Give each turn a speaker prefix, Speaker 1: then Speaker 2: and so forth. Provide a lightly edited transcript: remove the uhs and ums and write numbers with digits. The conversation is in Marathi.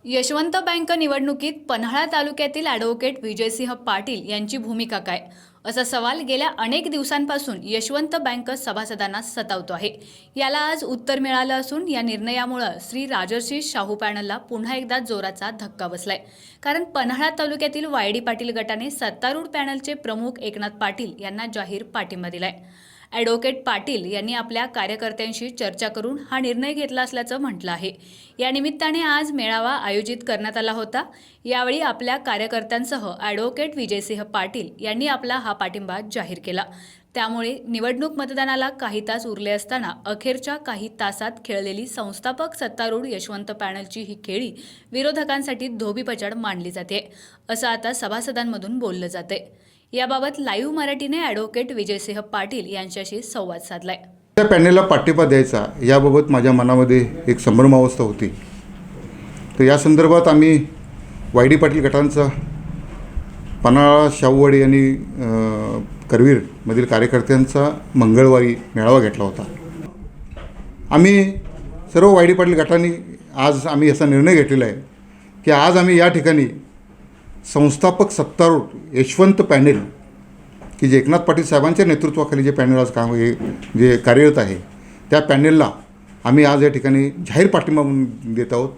Speaker 1: यशवंत बँक निवडणुकीत पन्हाळा तालुक्यातील ॲडव्होकेट विजयसिंह पाटील यांची भूमिका काय, असा सवाल गेल्या अनेक दिवसांपासून यशवंत बँक सभासदांना सतावतो आहे। याला आज उत्तर मिळालं असून या निर्णयामुळे श्री राजर्षी शाहू पॅनलला पुन्हा एकदा जोराचा धक्का बसलाय। कारण पन्हाळा तालुक्यातील वायडी पाटील गटाने सत्तारूढ पॅनलचे प्रमुख एकनाथ पाटील यांना जाहीर पाठिंबा दिलाय। ॲडव्होकेट पाटील यांनी आपल्या कार्यकर्त्यांशी चर्चा करून हा निर्णय घेतला असल्याचं म्हटलं आहे। या निमित्ताने आज मेळावा आयोजित करण्यात आला होता। यावेळी आपल्या कार्यकर्त्यांसह ॲडव्होकेट विजयसिंह पाटील यांनी आपला हा पाठिंबा जाहीर केला। त्यामुळे निवडणूक मतदानाला काही तास उरले असताना अखेरच्या काही तासात खेळलेली संस्थापक सत्तारूढ यशवंत पॅनलची ही खेळी विरोधकांसाठी धोबीपछाड मानली जाते, असं आता सभासदांमधून बोललं जाते। याबाबत लाईव्ह मराठीने ॲडव्होकेट विजयसिंह पाटील यांच्याशी संवाद साधलाय।
Speaker 2: त्या पॅनलला पाठिंबा द्यायचा याबाबत माझ्या मनामध्ये एक संभ्रमावस्था होती। तर या संदर्भात आम्ही वायडी पाटील गटांचा पन्हाळा शाहूवाडी आणि करवीरमधील कार्यकर्त्यांचा मंगळवारी मेळावा घेतला होता। आम्ही सर्व वायडी पाटील गटांनी आज आम्ही असा निर्णय घेतलेला आहे की आज आम्ही या ठिकाणी संस्थापक सत्तारूढ यशवंत पॅनेल की जे एकनाथ पाटील साहेबांच्या नेतृत्वाखाली जे पॅनल आज काम जे कार्यरत आहे त्या पॅनेलला आम्ही आज या ठिकाणी जाहीर पाठिंबा देत आहोत।